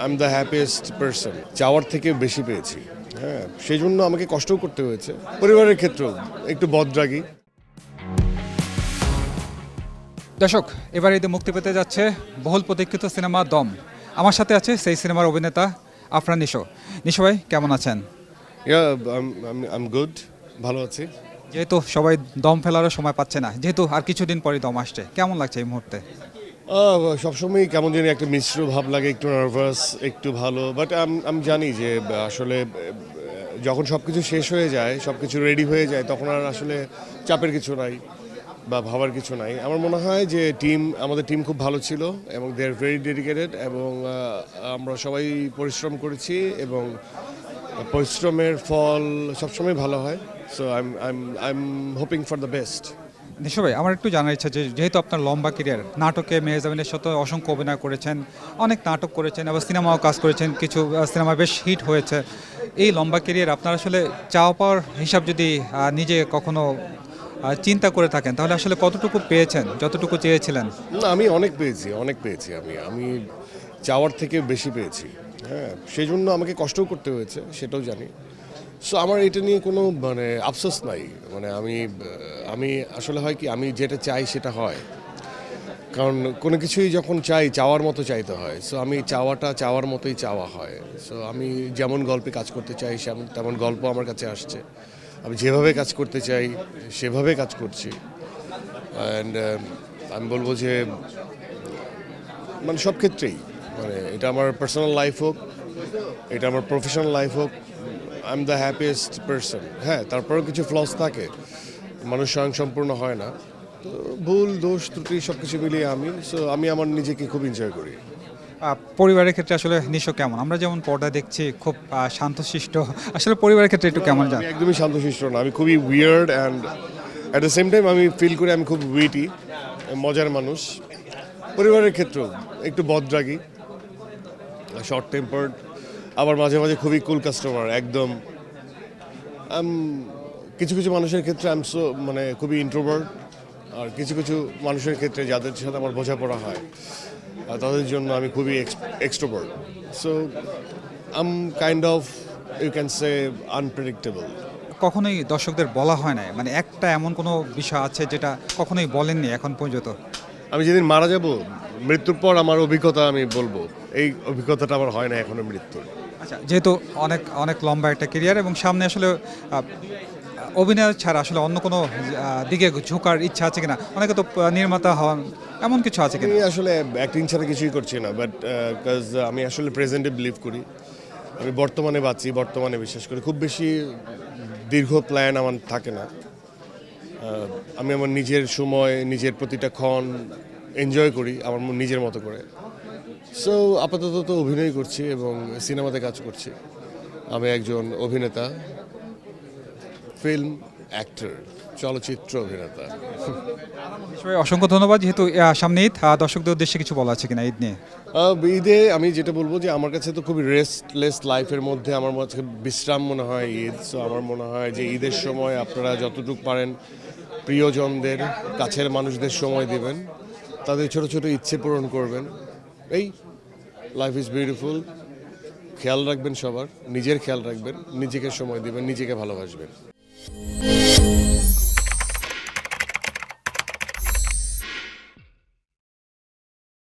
I am the happiest person. চাওয়ার থেকে বেশি পেয়েছি। হ্যাঁ, সেই জন্য আমাকে কষ্টও করতে হয়েছে। পরিবারের ক্ষেত্রেও একটু বদরাগী। দর্শক, এবার ঈদে মুক্তি পেতে যাচ্ছে বহুল প্রতীক্ষিত সিনেমা দম। আমার সাথে আছে সেই সিনেমার অভিনেতা আফরান নিশো। নিশো ভাই, কেমন আছেন? আই এম গুড, ভালো আছি। যেহেতু সবাই দম ফেলারও সময় পাচ্ছে না, যেহেতু আর কিছুদিন পরই দম আসছে, কেমন লাগছে এই মুহূর্তে? সবসময়ই কেমন জানি একটা মিশ্র ভাব লাগে, একটু নার্ভাস, একটু ভালো। বাট আমি জানি যে আসলে যখন সব কিছু শেষ হয়ে যায়, সব কিছু রেডি হয়ে যায়, তখন আর আসলে চাপের কিছু নাই বা ভাবার কিছু নাই। আমার মনে হয় যে আমাদের টিম খুব ভালো ছিল এবং দে আর ভেরি ডেডিকেটেড, এবং আমরা সবাই পরিশ্রম করেছি এবং পরিশ্রমের ফল সবসময় ভালো হয়। So I am hoping for the best. Nisho ভাই, আমার একটু জানার ইচ্ছা যে যেহেতু আপনার লম্বা ক্যারিয়ার, নাটকে মেহজাবিনের সাথে অসংখ্য অভিনয় করেছেন, অনেক নাটক করেছেন, আবার সিনেমাও কাজ করেছেন, কিছু সিনেমা বেশ হিট হয়েছে। এই লম্বা ক্যারিয়ার আপনার আসলে চাওয়া পাওয়ার হিসাব যদি নিজে কখনো চিন্তা করে থাকেন, তাহলে আসলে কতটুকু পেয়েছেন যতটুকু চেয়েছিলেন? না, আমি অনেক পেয়েছি, অনেক পেয়েছি। আমি চাওয়ার থেকে বেশি পেয়েছি। হ্যাঁ, সেই জন্য আমাকে কষ্টও করতে হয়েছে, সেটাও জানি। সো আমার এটা নিয়ে কোনো আফসোস নাই। আমি আসলে হয় কি, আমি যেটা চাই সেটা হয়। কারণ কোনো কিছুই যখন চাওয়ার মতো চাইতে হয়। সো আমি চাওয়ার মতোই চাওয়া হয়। সো আমি যেমন গল্পে কাজ করতে চাই তেমন গল্প আমার কাছে আসছে। আমি যেভাবে কাজ করতে চাই সেভাবে কাজ করছি। অ্যান্ড আমি বলবো যে সব ক্ষেত্রেই, এটা আমার পার্সোনাল লাইফ হোক, এটা আমার প্রফেশনাল লাইফ হোক, I am the happiest person. হ্যাঁ, তারপরেও কিছু ফ্লস থাকে, মানুষ স্বয়ংসম্পূর্ণ হয় না। তো ভুল দোষ ত্রুটি সব কিছু মিলিয়ে আমি আমার নিজেকে খুব এনজয় করি। পরিবারের ক্ষেত্রে আসলে নিশো কেমন? আমরা যেমন পর্দা দেখছি খুব শান্তশিষ্ট, আসলে পরিবারের ক্ষেত্রে একটু কেমন যান? আমি একদমই শান্তশিষ্ট না, আমি খুবই weird, and at the same time আমি ফিল করি আমি খুব উইটি, মজার মানুষ। পরিবারের ক্ষেত্রেও একটু বদরাগী, শর্ট টেম্পার্ড, আবার মাঝে মাঝে খুবই কুল কাস্টমার একদম। কিছু কিছু মানুষের ক্ষেত্রে খুবই ইন্ট্রোভার্ট, আর কিছু কিছু মানুষের ক্ষেত্রে যাদের সাথে আমার বোঝাপড়া হয় আর তাদের জন্য আমি খুবই extrovert. So um kind of, you can say, unpredictable. কখনোই দর্শকদের বলা হয় না, মানে একটা এমন কোনো বিষয় আছে যেটা কখনোই বলেননি এখন পর্যন্ত? আমি যেদিন মারা যাব, মৃত্যুর পর আমার অভিজ্ঞতা আমি বলবো। এই অভিজ্ঞতাটা আমার হয় না এখনো মৃত্যুর। আচ্ছা, যেহেতু অনেক অনেক লম্বা একটা কেরিয়ার এবং সামনে আসলে আহ, অভিনয় ছাড়া আসলে অন্য কোনো দিকে ঝোঁকার ইচ্ছা আছে কিনা? অনেকে তো নির্মাতা হন, এমন কিছু আছে কিনা? আমি আসলে অ্যাক্টিং ছাড়া কিছুই করছি না, বাট আমি আসলে প্রেজেন্টে বিলিভ করি। আমি বর্তমানে বাঁচি, বর্তমানে বিশ্বাস করি। খুব বেশি দীর্ঘ প্ল্যান আমার থাকে না। আমি আমার নিজের সময়, নিজের প্রতিটা ক্ষণ এনজয় করি আমার নিজের মতো করে। সো আপাতত তো অভিনয় করছি এবং সিনেমাতে কাজ করছি। আমি একজন অভিনেতা, ফিল্ম অ্যাক্টর, চলচ্চিত্র অভিনেতা। নিশ্চয়ই, অসংখ্য ধন্যবাদ। যেহেতু সামনে ঈদ, দর্শকদের উদ্দেশ্যে কিছু বলা আছে কিনা ঈদ নিয়ে? ঈদে আমি যেটা বলবো যে আমার কাছে তো খুবই রেস্টলেস লাইফের মধ্যে আমার কাছে বিশ্রাম মনে হয় ঈদ। সো আমার মনে হয় যে ঈদের সময় আপনারা যতটুকু পারেন প্রিয়জনদের, কাছের মানুষদের সময় দিবেন, তাদের ছোট ছোট ইচ্ছে পূরণ করবেন। এই, লাইফ ইজ বিউটিফুল। খেয়াল রাখবেন সবার, নিজের খেয়াল রাখবেন, নিজেকে সময় দিবেন, নিজেকে ভালোবাসবেন।